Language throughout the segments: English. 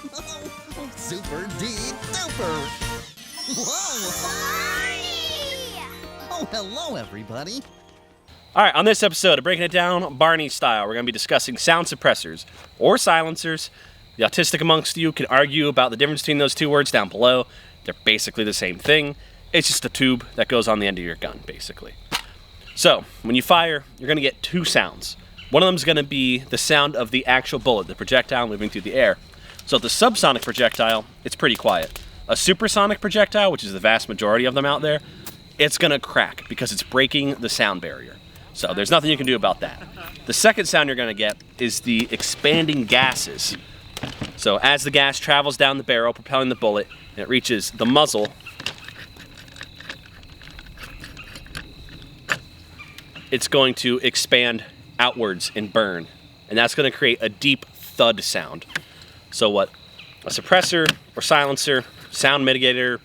Super duper. Whoa! Oh, hello, everybody. All right, on this episode of Breaking It Down Barney style, we're going to be discussing sound suppressors or silencers. The autistic amongst you can argue about the difference between those two words down below. They're basically the same thing. It's just a tube that goes on the end of your gun, basically. So, when you fire, you're going to get two sounds. One of them is going to be the sound of the actual bullet, the projectile moving through the air. So, the subsonic projectile, it's pretty quiet. A supersonic projectile, which is the vast majority of them out there, it's going to crack because it's breaking the sound barrier. So, there's nothing you can do about that. The second sound you're going to get is the expanding gases. So, as the gas travels down the barrel, propelling the bullet, and it reaches the muzzle, it's going to expand outwards and burn. And that's going to create a deep thud sound. So what a suppressor or silencer, sound mitigator,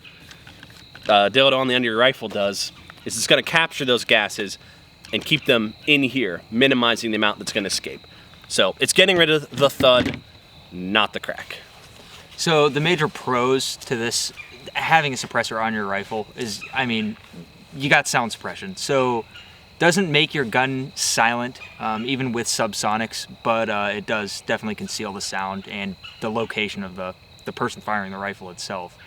dildo on the end of your rifle does is it's going to capture those gases and keep them in here, minimizing the amount that's going to escape. So it's getting rid of the thud, not the crack. So the major pros to this, having a suppressor on your rifle is, I mean, you got sound suppression. So doesn't make your gun silent, even with subsonics, but it does definitely conceal the sound and the location of the person firing the rifle itself.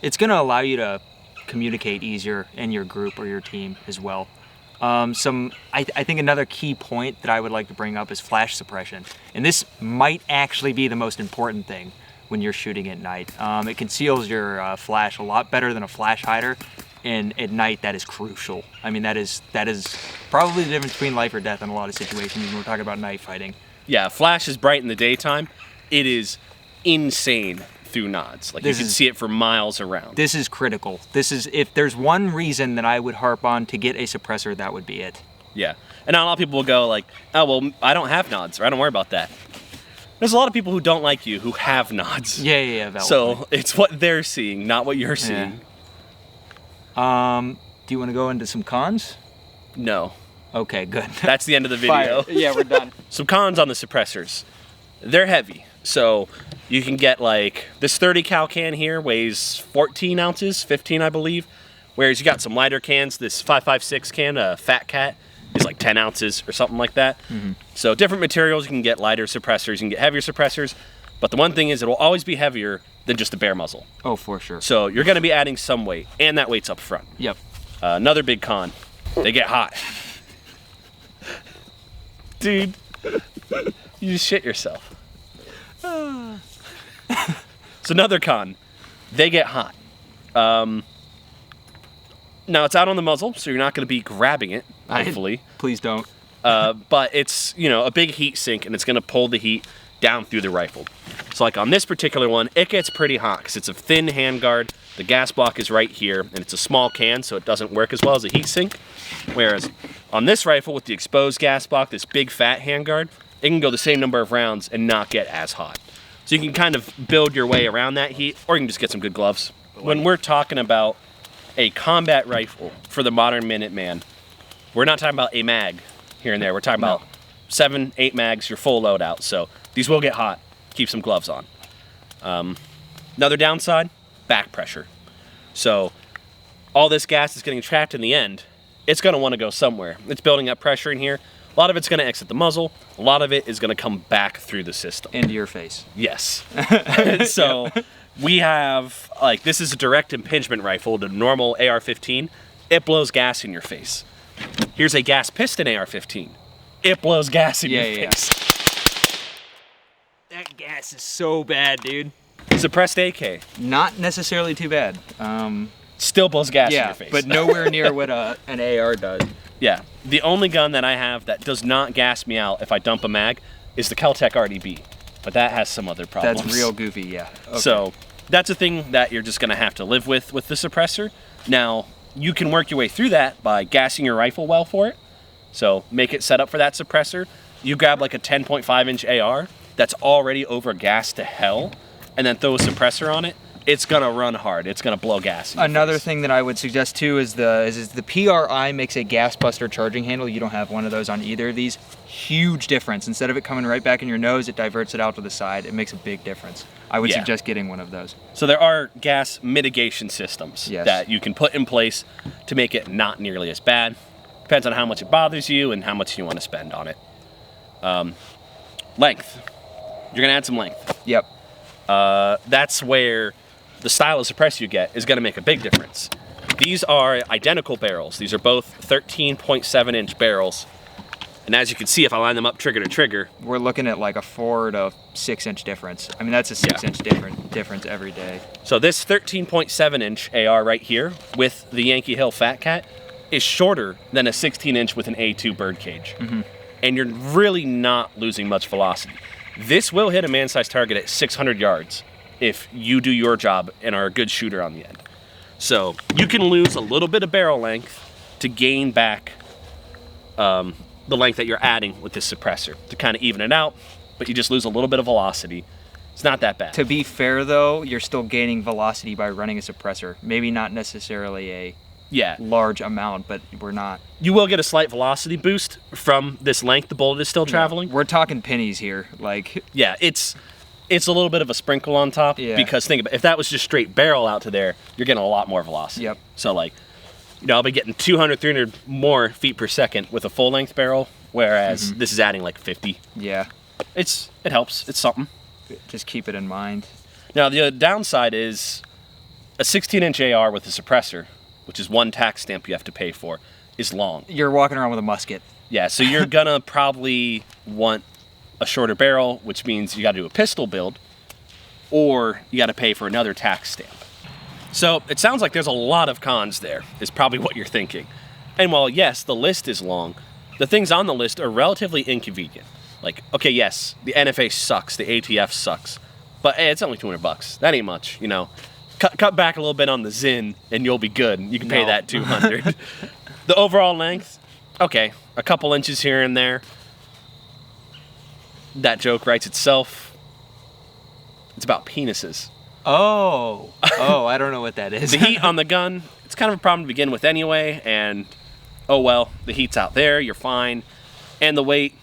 It's going to allow you to communicate easier in your group or your team as well. I think another key point that I would like to bring up is flash suppression. And this might actually be the most important thing when you're shooting at night. It conceals your flash a lot better than a flash hider. And at night, that is crucial. I mean, that is probably the difference between life or death in a lot of situations when we're talking about night fighting. Yeah, flash is bright in the daytime. It is insane through nods. Like, you can see it for miles around. This is critical. If there's one reason that I would harp on to get a suppressor, that would be it. Yeah. And now a lot of people will go like, oh, well, I don't have nods, or I don't worry about that. There's a lot of people who don't like you who have nods. Yeah. So it's what they're seeing, not what you're seeing. Yeah. Do you want to go into some cons? No. Okay, good. That's the end of the video. Fire. Yeah, we're done. Some cons on the suppressors. They're heavy. So you can get like this 30 cal can here weighs 14 ounces, 15 I believe. Whereas you got some lighter cans, this 5.56 can, a Fat Cat, is like 10 ounces or something like that. Mm-hmm. So different materials, you can get lighter suppressors, you can get heavier suppressors. But the one thing is it will always be heavier than just a bare muzzle. Oh, for sure. So you're going to be adding some weight, and that weight's up front. Yep. Another big con, they get hot. Dude, you just shit yourself. It's another con. They get hot. Now it's out on the muzzle, so you're not going to be grabbing it, hopefully. Please don't. But it's, a big heat sink, and it's going to pull the heat down through the rifle. So like on this particular one, it gets pretty hot because it's a thin handguard. The gas block is right here, and it's a small can, so it doesn't work as well as a heat sink. Whereas on this rifle with the exposed gas block, this big fat handguard, it can go the same number of rounds and not get as hot. So you can kind of build your way around that heat, or you can just get some good gloves. When we're talking about a combat rifle for the modern Minuteman, we're not talking about a mag here and there. We're talking about 7, 8 mags, your full loadout. So these will get hot. Keep some gloves on. Another downside, back pressure. So all this gas is getting trapped in the end. It's going to want to go somewhere. It's building up pressure in here. A lot of it's going to exit the muzzle. A lot of it is going to come back through the system. Into your face. Yes. So we have, this is a direct impingement rifle, the normal AR-15. It blows gas in your face. Here's a gas piston AR-15. It blows gas in your face. That gas is so bad, dude. Suppressed AK. Not necessarily too bad. Still blows gas in your face. But nowhere near what an AR does. Yeah. The only gun that I have that does not gas me out if I dump a mag is the Kel-Tec RDB, but that has some other problems. That's real goofy, yeah. Okay. So that's a thing that you're just going to have to live with the suppressor. Now, you can work your way through that by gassing your rifle well for it. So make it set up for that suppressor. You grab like a 10.5-inch AR that's already over gassed to hell, and then throw a suppressor on it. It's gonna run hard. It's gonna blow gas in your Another face. thing that I would suggest too is the PRI makes a gas buster charging handle. You don't have one of those on either of these. Huge difference. Instead of it coming right back in your nose, it diverts it out to the side. It makes a big difference. I would suggest getting one of those. So there are gas mitigation systems Yes. that you can put in place to make it not nearly as bad. Depends on how much it bothers you and how much you want to spend on it. Length. You're gonna add some length. Yep. That's where the style of suppressor you get is gonna make a big difference. These are identical barrels. These are both 13.7-inch barrels. And as you can see, if I line them up trigger to trigger, We're looking at like a 4 to 6-inch difference. I mean, that's a 6-inch difference every day. so this 13.7-inch AR right here with the Yankee Hill Fat Cat is shorter than a 16-inch with an A2 birdcage. And you're really not losing much velocity. This will hit a man-sized target at 600 yards if you do your job and are a good shooter on the end. So you can lose a little bit of barrel length to gain back the length that you're adding with this suppressor to kind of even it out, but you just lose a little bit of velocity. It's not that bad. To be fair though, you're still gaining velocity by running a suppressor. Maybe not necessarily a Yeah, large amount, but we're not. you will get a slight velocity boost from this length the bullet is still traveling. We're talking pennies here. Like, Yeah, it's a little bit of a sprinkle on top because think about it, if that was just straight barrel out to there, you're getting a lot more velocity. Yep. So like, I'll be getting 200, 300 more feet per second with a full length barrel, whereas this is adding like 50. yeah, It helps. It's something. just keep it in mind. Now the downside is a 16-inch AR with a suppressor, which is one tax stamp you have to pay for, is long. You're walking around with a musket. Yeah, so you're gonna probably want a shorter barrel, which means you gotta do a pistol build, or you gotta pay for another tax stamp. So it sounds like there's a lot of cons there, is probably what you're thinking. And while yes, the list is long, the things on the list are relatively inconvenient. Like, okay, yes, the NFA sucks, the ATF sucks, but hey, it's only $200. That ain't much, you know. Cut back a little bit on the Zin, and you'll be good. You can pay No. that $200. The overall length, okay, a couple inches here and there. That joke writes itself. It's about penises. Oh, I don't know what that is. The heat on the gun, it's kind of a problem to begin with anyway, and oh well, the heat's out there, you're fine. And the weight,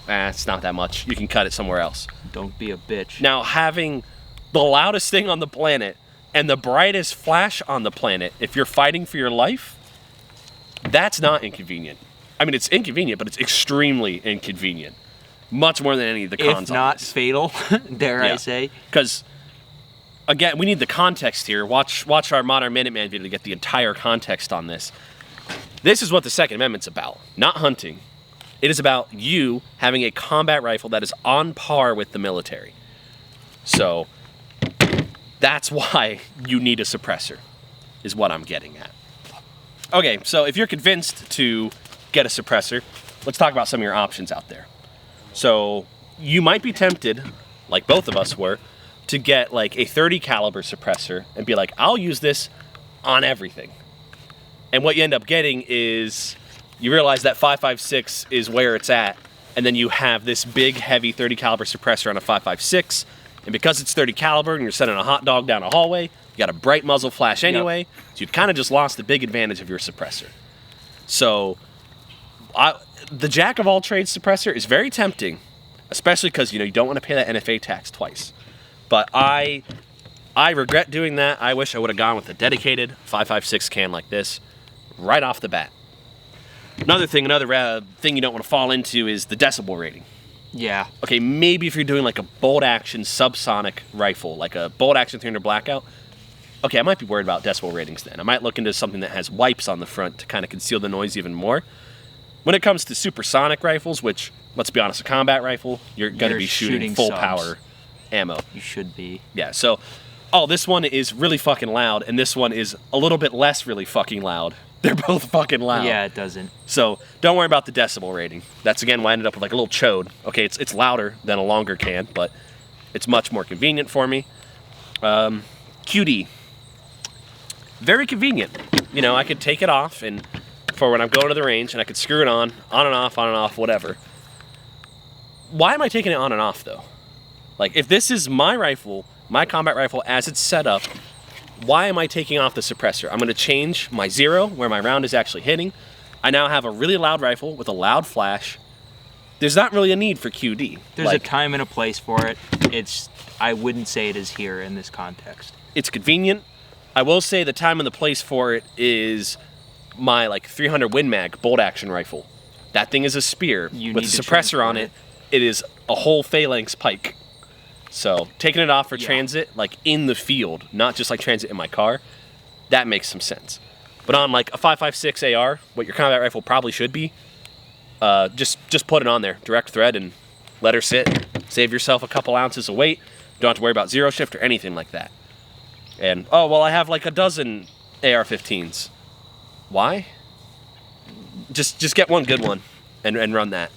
it's not that much. You can cut it somewhere else. Don't be a bitch. Now, having the loudest thing on the planet and the brightest flash on the planet, if you're fighting for your life, that's not inconvenient. I mean, it's inconvenient, but it's extremely inconvenient. Much more than any of the cons if not on this. fatal, dare Yeah. I say. Because, again, we need the context here. Watch our Modern Minuteman video to get the entire context on this. This is what the Second Amendment's about, not hunting. It is about you having a combat rifle that is on par with the military. So, that's why you need a suppressor, is what I'm getting at. Okay, so if you're convinced to get a suppressor, let's talk about some of your options out there. So, you might be tempted, like both of us were, to get like a 30 caliber suppressor and be like, I'll use this on everything. And what you end up getting is you realize that 5.56 is where it's at, and then you have this big heavy 30 caliber suppressor on a 5.56, and because it's 30 caliber and you're sending a hot dog down a hallway, you got a bright muzzle flash anyway, so you've kind of just lost the big advantage of your suppressor. So the jack of all trades suppressor is very tempting, especially because you don't want to pay that NFA tax twice. But I regret doing that. I wish I would have gone with a dedicated 5.56 can like this right off the bat. Another thing you don't want to fall into is the decibel rating. Yeah. Okay, maybe if you're doing like a bolt action subsonic rifle, like a bolt action 300 blackout, okay, I might be worried about decibel ratings then. I might look into something that has wipes on the front to kind of conceal the noise even more. When it comes to supersonic rifles, which, let's be honest, a combat rifle, you're going to be shooting full subs. power ammo. You should be. Yeah, so, this one is really fucking loud, and this one is a little bit less really fucking loud. They're both fucking loud. Yeah, it doesn't. So don't worry about the decibel rating. That's again why I ended up with like a little chode. Okay, it's louder than a longer can, but it's much more convenient for me. QD. Very convenient. You know, I could take it off and for when I'm going to the range and I could screw it on and off, whatever. Why am I taking it on and off though? Like if this is my rifle, my combat rifle as it's set up, why am I taking off the suppressor? I'm gonna change my zero where my round is actually hitting. I now have a really loud rifle with a loud flash. There's not really a need for QD. There's a time and a place for it. I wouldn't say it is here in this context. It's convenient. I will say the time and the place for it is my like 300 Win Mag bolt action rifle. That thing is a spear with a suppressor on it. It is a whole phalanx pike. So taking it off for transit, like in the field, not just like transit in my car, that makes some sense. But on like a 5.56 AR, what your combat rifle probably should be, just put it on there, direct thread, and let her sit. Save yourself a couple ounces of weight. Don't have to worry about zero shift or anything like that. And oh well, I have like a dozen AR-15s. Why? Just get one good one and run that.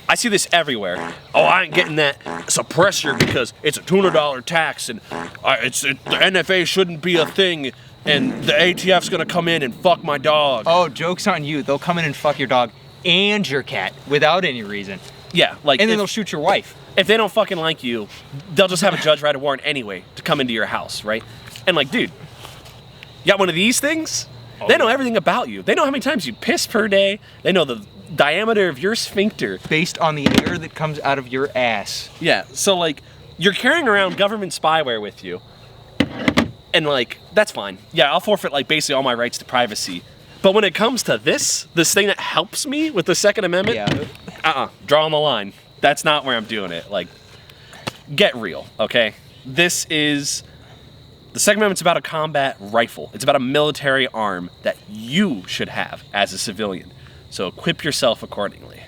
I see this everywhere. Oh, I ain't getting that suppressor because it's a $200 tax, and the NFA shouldn't be a thing, and the ATF's gonna come in and fuck my dog. Oh, joke's on you. They'll come in and fuck your dog and your cat without any reason. Yeah, like and then they'll shoot your wife. If they don't fucking like you, they'll just have a judge write a warrant anyway to come into your house, right? And like, dude, you got one of these things? Oh, they know everything about you. They know how many times you piss per day. They know the diameter of your sphincter. Based on the air that comes out of your ass. Yeah, so like, you're carrying around government spyware with you. And like, that's fine. Yeah, I'll forfeit like basically all my rights to privacy. But when it comes to this thing that helps me with the Second Amendment, drawing the line. That's not where I'm doing it. Like, get real, okay? The Second Amendment's about a combat rifle. It's about a military arm that you should have as a civilian. So equip yourself accordingly.